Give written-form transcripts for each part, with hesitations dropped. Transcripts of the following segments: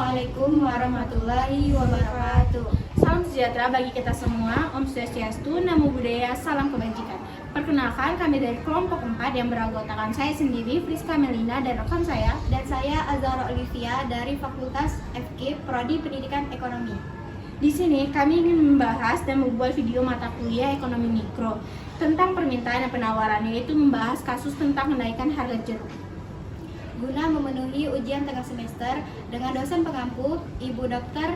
Assalamualaikum warahmatullahi wabarakatuh. Salam sejahtera bagi kita semua. Om Swastiastu, Namo Buddhaya, salam kebajikan. Perkenalkan, kami dari kelompok 4 yang beranggotakan saya sendiri, Friska Melina, dan rekan saya. Dan saya Azhara Olivia dari Fakultas FK Prodi Pendidikan Ekonomi. Di sini kami ingin membahas dan membuat video mata kuliah ekonomi mikro tentang permintaan dan penawaran, yaitu membahas kasus tentang kenaikan harga jeruk. Guna memenuhi ujian tengah semester dengan dosen pengampu Ibu Dr.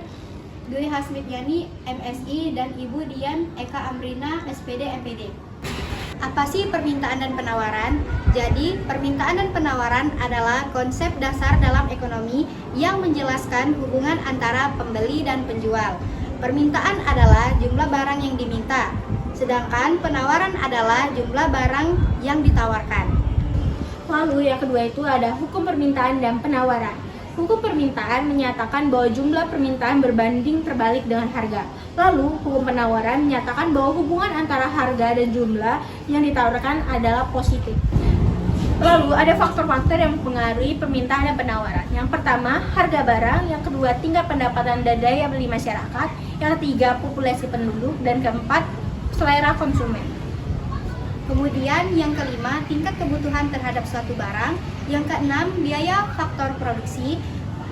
Dwi Hasmitiani, MSI, dan Ibu Dian Eka Amrina, SPD, MPD. Apa sih permintaan dan penawaran? Jadi, permintaan dan penawaran adalah konsep dasar dalam ekonomi yang menjelaskan hubungan antara pembeli dan penjual. Permintaan adalah jumlah barang yang diminta, sedangkan penawaran adalah jumlah barang yang ditawarkan. Lalu yang kedua itu ada hukum permintaan dan penawaran. Hukum permintaan menyatakan bahwa jumlah permintaan berbanding terbalik dengan harga. Lalu hukum penawaran menyatakan bahwa hubungan antara harga dan jumlah yang ditawarkan adalah positif. Lalu ada faktor-faktor yang mempengaruhi permintaan dan penawaran. Yang pertama, harga barang. Yang kedua, tingkat pendapatan dan daya beli masyarakat. Yang ketiga, populasi penduduk. Dan keempat, selera konsumen. Kemudian yang kelima, tingkat kebutuhan terhadap suatu barang. Yang keenam, biaya faktor produksi.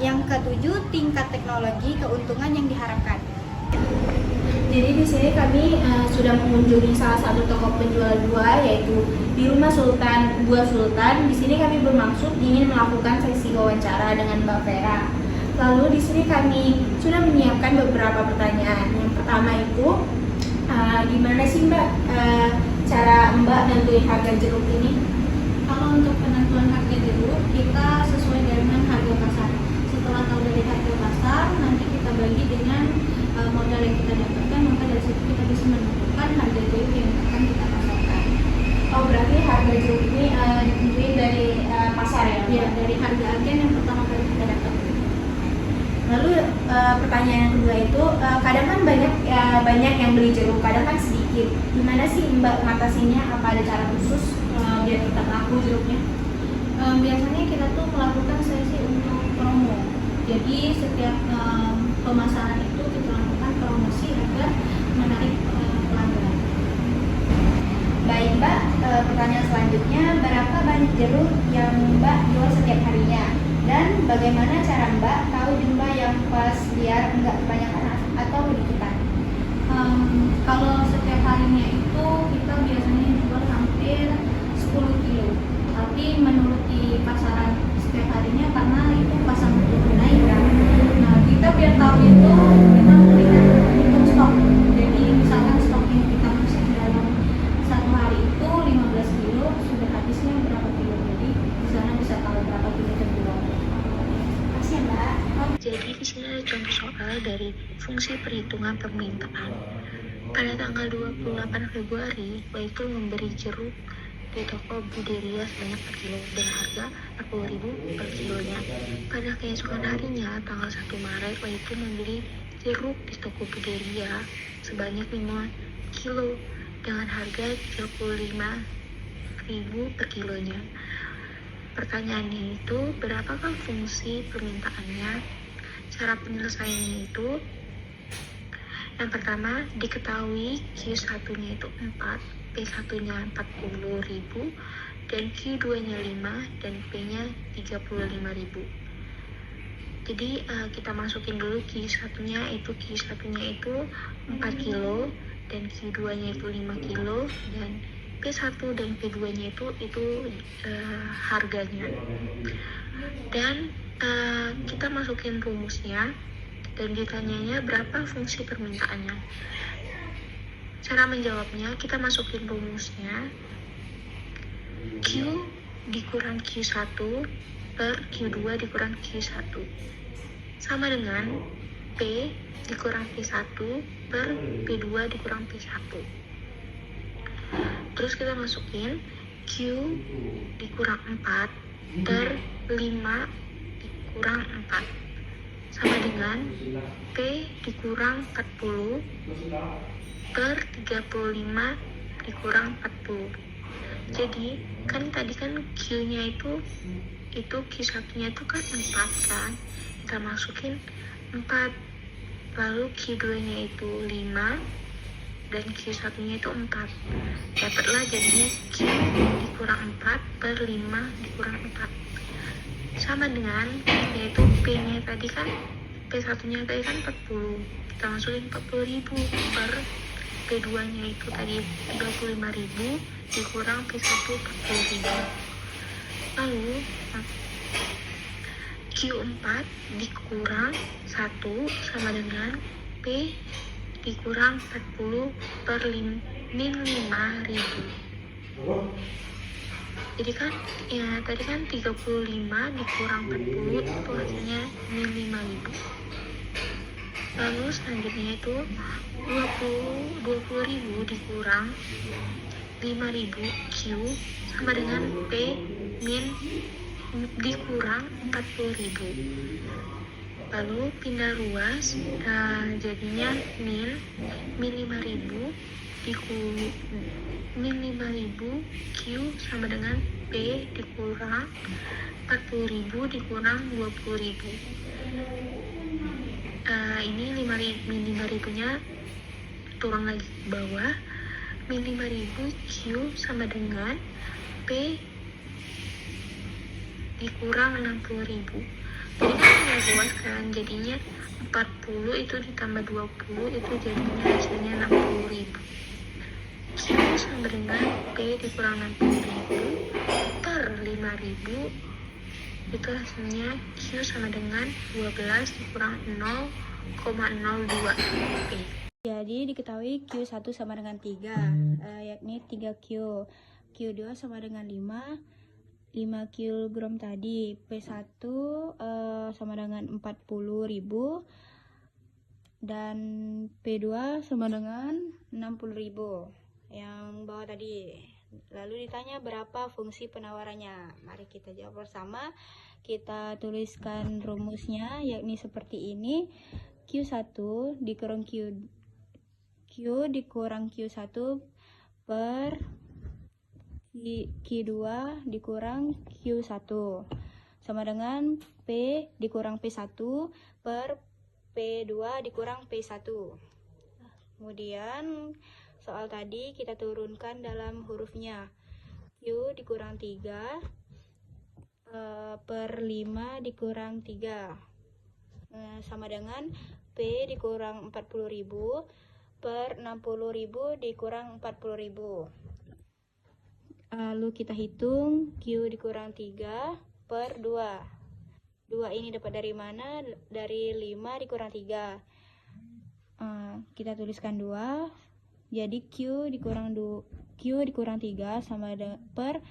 Yang ketujuh, tingkat teknologi keuntungan yang diharapkan. Jadi di sini kami sudah mengunjungi salah satu toko penjual buah, yaitu di Rumah Sultan Buah Sultan. Di sini kami bermaksud ingin melakukan sesi wawancara dengan Mbak Vera. Lalu di sini kami sudah menyiapkan beberapa pertanyaan. Yang pertama itu, gimana sih Mbak cara Mbak nentuin harga jeruk ini? Kalau untuk penentuan harga jeruk, kita sesuai dengan harga pasar. Setelah tahu dari harga pasar, nanti kita bagi dengan modal yang kita dapatkan, maka dari situ kita bisa menentukan harga jeruk yang akan kita pasarkan. Oh, berarti harga jeruk ini ditentuin dari pasar ya? Ya, dari harga agen yang pertama kali kita dapat. Lalu pertanyaan yang kedua itu, kadang kan banyak yang beli jeruk, kadang kan sedikit. Gimana sih Mbak mengatasinya? Apa ada cara khusus biar tetap laku jeruknya? Biasanya kita tuh melakukan sesi untuk promo. Jadi setiap pemasaran itu kita lakukan promosi agar menarik pelanggan. Baik Mbak, pertanyaan selanjutnya, berapa banyak jeruk yang Mbak jual setiap harinya? Dan bagaimana cara Mbak tahu jumlah yang pas biar nggak kebanyakan atau kedikitan? Kalau setiap harinya itu kita biasanya jual hampir 10 kilo. Tapi menurut di pasaran setiap harinya karena itu pasang tunai kan. Nah, kita biar tahu itu kita melihat hitung stok. Jadi misalkan stok yang kita masuk dalam satu hari itu 15 kilo, sudah habisnya berapa kilo. Jadi di sana bisa tahu berapa kilo terjual. Makasih ya Mbak. Jadi di sini ada contoh soal dari fungsi perhitungan permintaan. Pada tanggal 28 Februari, Baitul memberi jeruk di toko Buderia sebanyak 4 kilo dengan harga 40.000 per kilonya. Pada keesokan harinya, tanggal 1 Maret, Baitul membeli jeruk di toko Buderia sebanyak 5 kilo dengan harga 35.000 per kilonya. Pertanyaannya itu, berapakah fungsi permintaannya? Cara penyelesaiannya itu, yang pertama, diketahui Q1-nya itu 4, P1-nya 40.000, dan Q2-nya 5, dan P-nya 35.000. Jadi kita masukin dulu Q1-nya itu 4 kilo, dan Q2-nya itu 5 kilo, dan P1 dan P2-nya itu harganya. Dan kita masukin rumusnya dan ditanyanya berapa fungsi permintaannya. Cara menjawabnya, kita masukin rumusnya Q dikurang Q1 per Q2 dikurang Q1 sama dengan P dikurang P1 per P2 dikurang P1. Terus kita masukin Q dikurang 4 per 5 dikurang 4 sama dengan P dikurang 40 per 35 dikurang 40 Jadi kan tadi kan Q-nya itu Q1-nya itu kan 4 kan, kita masukin 4, lalu Q2-nya itu 5 dan Q1-nya itu 4, dapatlah jadinya Q dikurang 4 per 5 dikurang 4 sama dengan, yaitu P-nya tadi kan, P1-nya tadi kan 40, kita masukin 40.000 per P2-nya itu tadi 25.000 dikurang P1 40.000. Lalu Q4 dikurang 1 sama dengan P dikurang 40 per min 5.000. Jadi kan ya tadi kan 35 dikurang 40 itu hasilnya min 5.000. Lalu selanjutnya itu 20.000 dikurang 5.000 Q sama dengan P min dikurang 40.000. Lalu pindah ruas, jadinya min 5.000 min 5.000 Q sama dengan P dikurang 40.000 dikurang 20.000. Ini min 5.000 nya turun lagi ke bawah, min 5.000 Q sama dengan P dikurang 60.000. Jadi kan tinggal luas kan, jadinya 40 itu ditambah 20 itu jadinya hasilnya 60.000. Q sama dengan P dikurang 60.000 per 5.000 itu hasilnya Q sama dengan 12 dikurang 0,02 P. Jadi diketahui Q1 sama dengan 3, yakni 3Q. Q2 sama dengan 5 kg tadi. P1 sama dengan 40.000 dan P2 sama dengan 60.000 yang bawah tadi. Lalu ditanya berapa fungsi penawarannya. Mari kita jawab bersama. Kita tuliskan rumusnya, yakni seperti ini. Q1 dikurang Q dikurang Q1 per Q2 dikurang Q1 sama dengan P dikurang P1 per P2 dikurang P1. Kemudian soal tadi kita turunkan dalam hurufnya. Q dikurang 3 per 5 dikurang 3 sama dengan P dikurang 40.000 per 60.000 dikurang 40.000. Lalu kita hitung Q dikurang 3 per 2. 2 ini dapat dari mana? Dari 5 dikurang 3. Kita tuliskan 2. Jadi Q dikurang 3 sama dengan per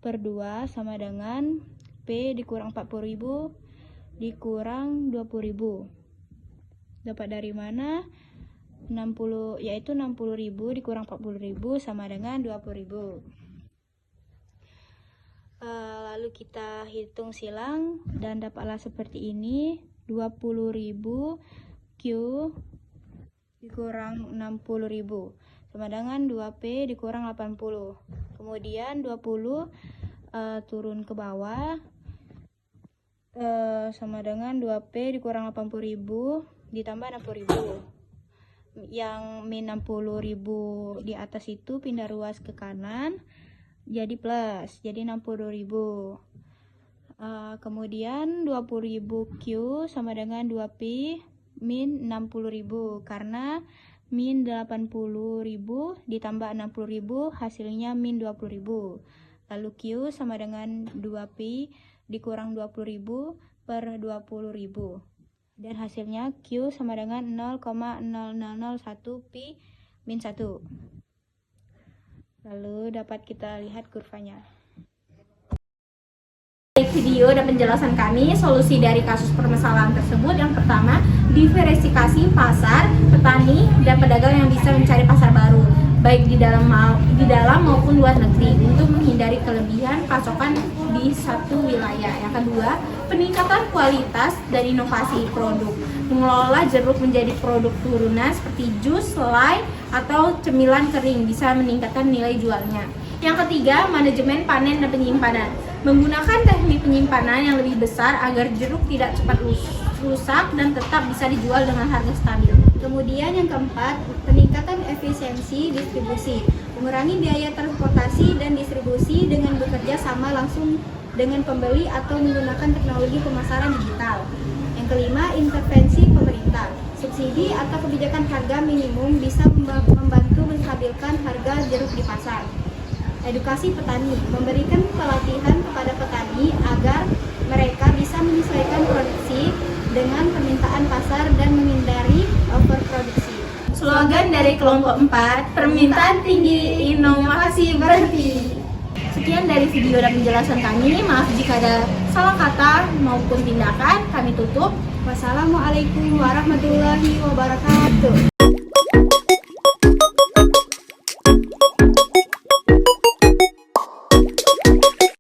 2 sama dengan P dikurang 40.000 dikurang 20.000. Dapat dari mana? 60, yaitu 60.000 dikurang 40.000 sama dengan 20.000. Lalu kita hitung silang dan dapatlah seperti ini. 20.000 Q dikurang 60.000 sama dengan 2P dikurang 80. Kemudian 20 turun ke bawah sama dengan 2P dikurang 80.000 ditambah 60.000. Yang min 60.000 di atas itu pindah ruas ke kanan jadi plus, jadi 60.000. Kemudian 20.000 Q sama dengan 2P min 60.000 karena min 80.000 ditambah 60.000 hasilnya min 20.000. Lalu Q sama dengan 2P dikurang 20.000 per 20.000. Dan hasilnya Q sama dengan 0,0001 pi min 1. Lalu dapat kita lihat kurvanya. Baik video dan penjelasan kami solusi dari kasus permasalahan tersebut. Yang pertama, diversifikasi pasar, petani, dan pedagang yang bisa mencari pasar baru baik di dalam maupun luar negeri untuk menghindari kelebihan pasokan di satu wilayah. Yang kedua, peningkatan kualitas dan inovasi produk, mengelola jeruk menjadi produk turunan seperti jus, selai, atau cemilan kering bisa meningkatkan nilai jualnya. Yang ketiga, manajemen panen dan penyimpanan. Menggunakan teknik penyimpanan yang lebih besar agar jeruk tidak cepat rusak dan tetap bisa dijual dengan harga stabil. Kemudian yang keempat, peningkatan efisiensi distribusi. Mengurangi biaya transportasi dan distribusi dengan bekerja sama langsung dengan pembeli atau menggunakan teknologi pemasaran digital. Yang kelima, intervensi pemerintah. Subsidi atau kebijakan harga minimum bisa membantu menstabilkan harga jeruk di pasar. Edukasi petani, memberikan pelatihan kepada petani agar mereka bisa menyesuaikan produksi dengan permintaan pasar dan menghindari overproduksi. Slogan dari kelompok 4, permintaan tinggi, inovasi berhenti. Sekian dari video dan penjelasan kami. Maaf jika ada salah kata maupun tindakan. Kami tutup. Wassalamualaikum warahmatullahi wabarakatuh.